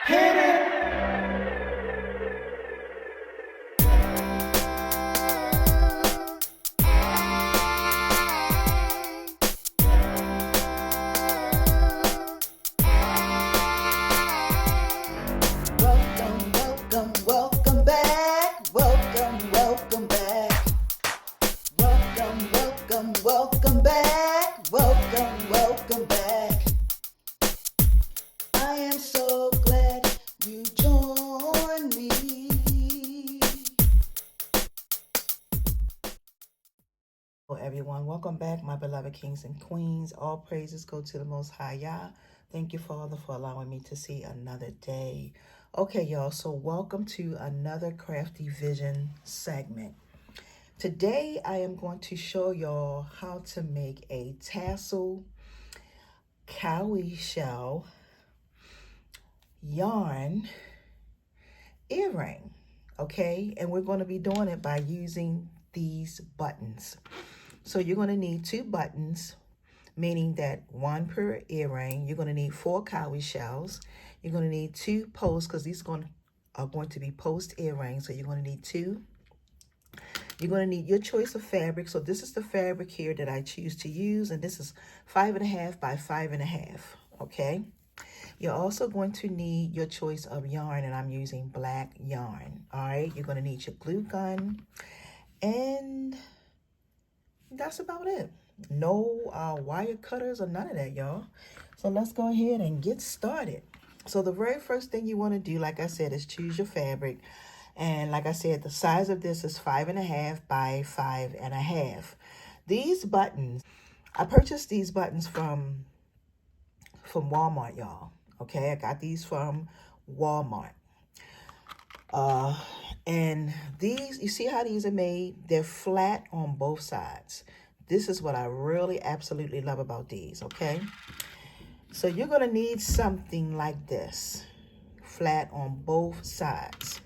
Hit it. Welcome, welcome, welcome back. Welcome, welcome back. Welcome, welcome, welcome back. Welcome, welcome back. I am so glad you joined me. Hello everyone, welcome back, my beloved kings and queens. All praises go to the Most High Yah. Thank you, Father, for allowing me to see another day. Okay, y'all, so welcome to another Crafty Vision segment. Today, I am going to show y'all how to make a tassel cowrie shell yarn earring, okay? And we're going to be doing it by using these buttons. So you're going to need 2 buttons, meaning that 1 per earring. You're going to need 4 cowrie shells. You're going to need 2 posts, because these are going to be post earrings. So you're going to need 2. You're going to need your choice of fabric. So this is the fabric here that I choose to use, and this is 5.5 by 5.5. Okay. You're also going to need your choice of yarn, and I'm using black yarn. All right. You're going to need your glue gun, and that's about it. No wire cutters or none of that, y'all. So let's go ahead and get started. So the very first thing you want to do, like I said, is choose your fabric. And like I said, the size of this is 5.5 by 5.5. These buttons, I purchased these buttons from Walmart, y'all. Okay, I got these from Walmart. And these, you see how these are made? They're flat on both sides. This is what I really absolutely love about these, okay? So you're going to need something like this, flat on both sides.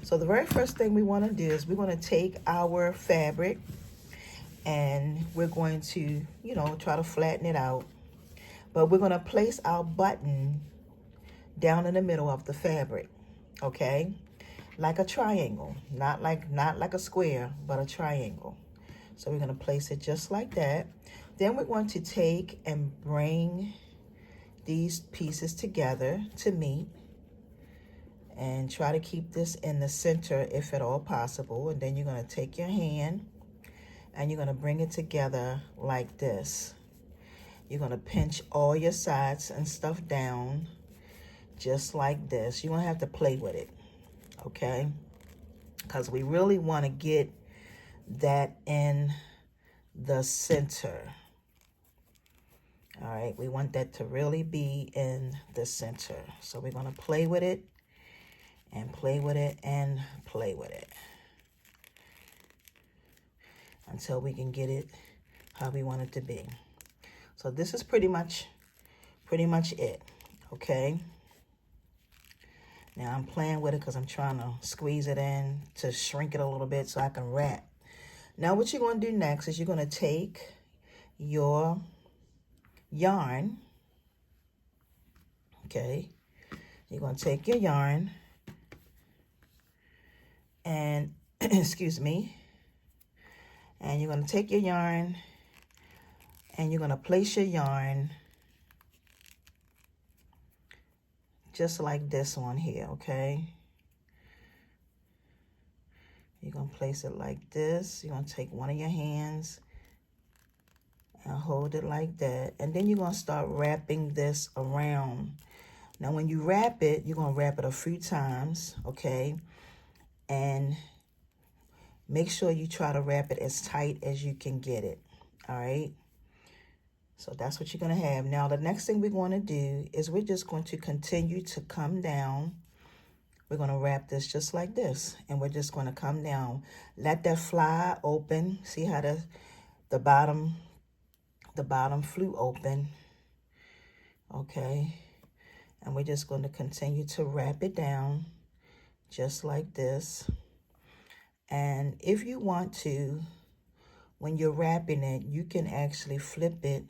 So the very first thing we want to do is we're going to take our fabric and we're going to, try to flatten it out. But we're going to place our button down in the middle of the fabric, okay? Like a triangle, not like a square, but a triangle. So we're going to place it just like that. Then we're going to take and bring these pieces together to meet and try to keep this in the center if at all possible. And then you're going to take your hand and you're going to bring it together like this. You're going to pinch all your sides and stuff down just like this. You're going to have to play with it, okay? Because we really want to get that in the center. All right, we want that to really be in the center. So we're going to play with it and play with it and play with it until we can get it how we want it to be. So this is pretty much it, okay? Now I'm playing with it because I'm trying to squeeze it in to shrink it a little bit so I can wrap. Now what you're going to do next is you're going to take your yarn, okay? You're going to take your yarn and, excuse me, and you're going to take your yarn and you're going to place your yarn just like this one here, okay? You're going to place it like this. You're going to take one of your hands and hold it like that. And then you're going to start wrapping this around. Now, when you wrap it, you're going to wrap it a few times, okay? And make sure you try to wrap it as tight as you can get it, all right? So that's what you're going to have. Now, the next thing we're going to do is we're just going to continue to come down. We're going to wrap this just like this, and we're just going to come down. Let that fly open. See how the bottom flew open, okay? And we're just going to continue to wrap it down just like this. And if you want to, when you're wrapping it, you can actually flip it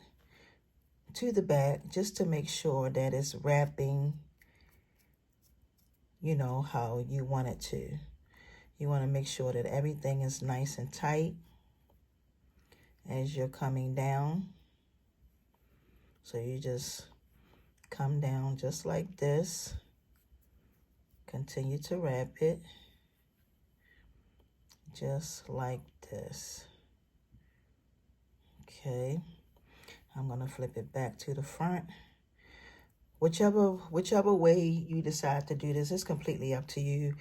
to the back just to make sure that it's wrapping you know, how you want it to. You want to make sure that everything is nice and tight as you're coming down. So you just come down just like this. Continue to wrap it just like this. Okay, I'm going to flip it back to the front. Whichever way you decide to do this is completely up to you.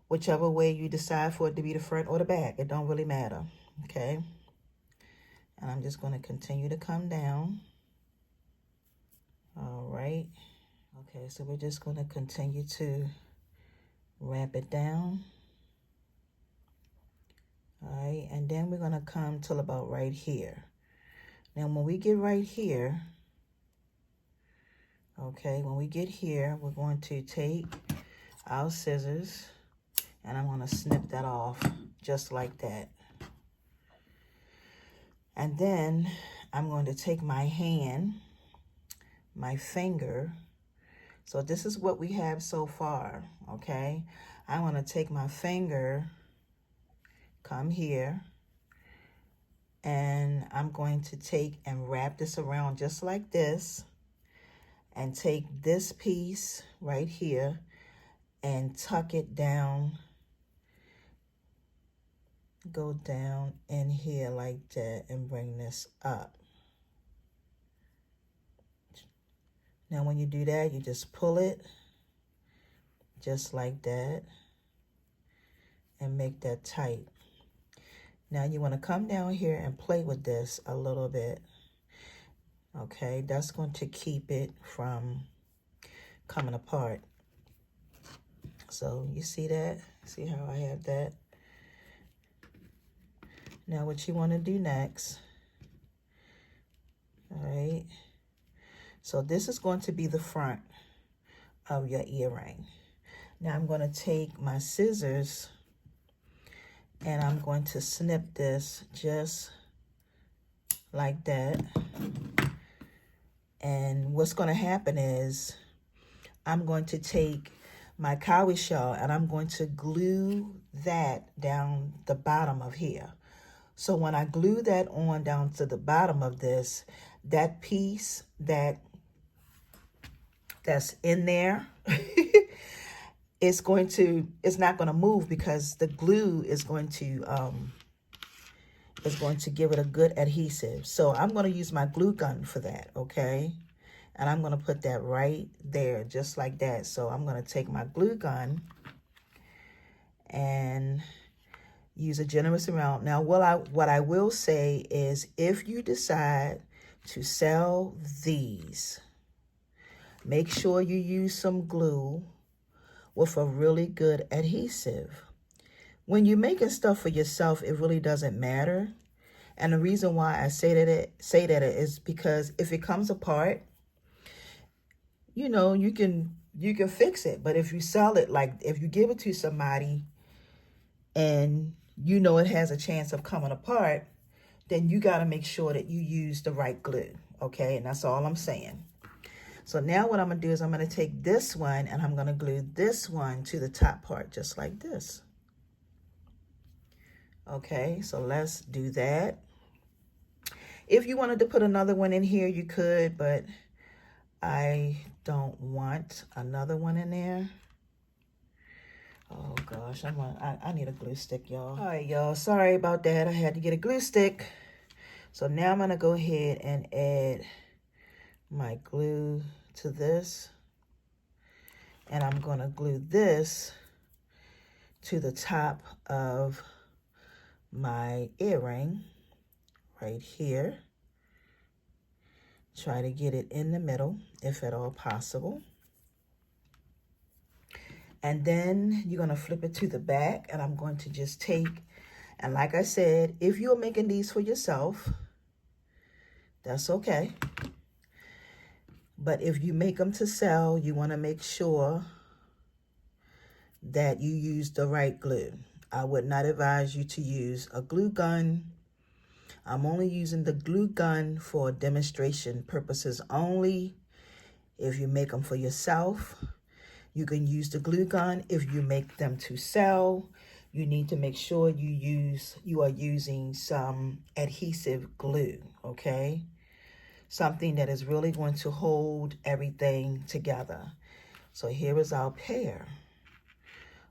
Whichever way you decide for it to be the front or the back, it don't really matter. Okay, and I'm just going to continue to come down. All right. Okay, so we're just going to continue to wrap it down. All right, and then we're going to come till about right here. Now, when we get right here, okay, when we get here, we're going to take our scissors, and I'm going to snip that off just like that. And then I'm going to take my hand, my finger. So this is what we have so far, okay? I want to take my finger, come here, and I'm going to take and wrap this around just like this, and take this piece right here and tuck it down, go down in here like that, and bring this up. Now when you do that, you just pull it just like that and make that tight. Now you want to come down here and play with this a little bit. Okay, that's going to keep it from coming apart. So you see that? See how I have that? Now what you want to do next, all right? So this is going to be the front of your earring. Now I'm going to take my scissors and I'm going to snip this just like that. And what's going to happen is I'm going to take my cowrie shell and I'm going to glue that down the bottom of here. So when I glue that on down to the bottom of this, that piece that's in there, it's not going to move because the glue is going to give it a good adhesive. So I'm going to use my glue gun for that, okay? And I'm going to put that right there, just like that. So I'm going to take my glue gun and use a generous amount. Now, what I will say is if you decide to sell these, make sure you use some glue with a really good adhesive. When you're making stuff for yourself, it really doesn't matter. And the reason why I say that is because if it comes apart, you know, you can fix it. But if you sell it, like if you give it to somebody and you know it has a chance of coming apart, then you got to make sure that you use the right glue, okay? And that's all I'm saying. So now what I'm going to do is I'm going to take this one and I'm going to glue this one to the top part just like this. Okay, so let's do that. If you wanted to put another one in here, you could, but I don't want another one in there. Oh gosh, I need a glue stick, y'all. All right, y'all, sorry about that. I had to get a glue stick. So now I'm gonna go ahead and add my glue to this. And I'm gonna glue this to the top of my earring right here. Try to get it in the middle, if at all possible. And then you're going to flip it to the back, and I'm going to just take, and like I said, if you're making these for yourself, that's okay. But if you make them to sell, you want to make sure that you use the right glue. I would not advise you to use a glue gun. I'm only using the glue gun for demonstration purposes only. If you make them for yourself, You can use the glue gun if you make them to sell. You need to make sure you are using some adhesive glue, okay? Something that is really going to hold everything together. So here is our pair.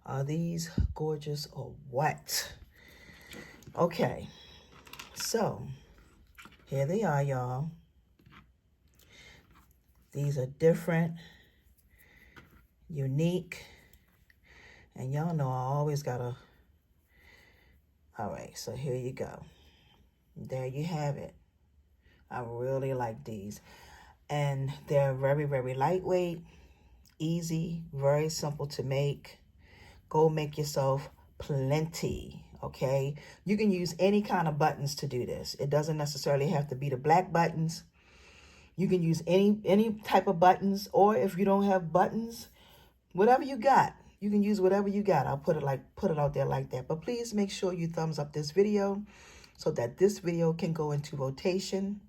Are these gorgeous or what? Okay, so here they are, y'all. These are different, unique, and y'all know I always gotta. All right, so here you go. There you have it. I really like these. And they're very, very lightweight, easy, very simple to make. Go make yourself plenty, okay? You can use any kind of buttons to do this. It doesn't necessarily have to be the black buttons. You can use any type of buttons, or if you don't have buttons, whatever you got. You can use whatever you got. I'll put it out there like that. But please make sure you thumbs up this video so that this video can go into rotation.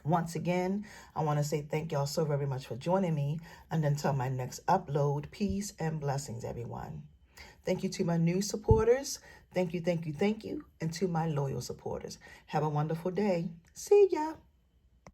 Once again, I want to say thank y'all so very much for joining me. And until my next upload, peace and blessings, everyone. Thank you to my new supporters. Thank you, thank you, thank you. And to my loyal supporters. Have a wonderful day. See ya.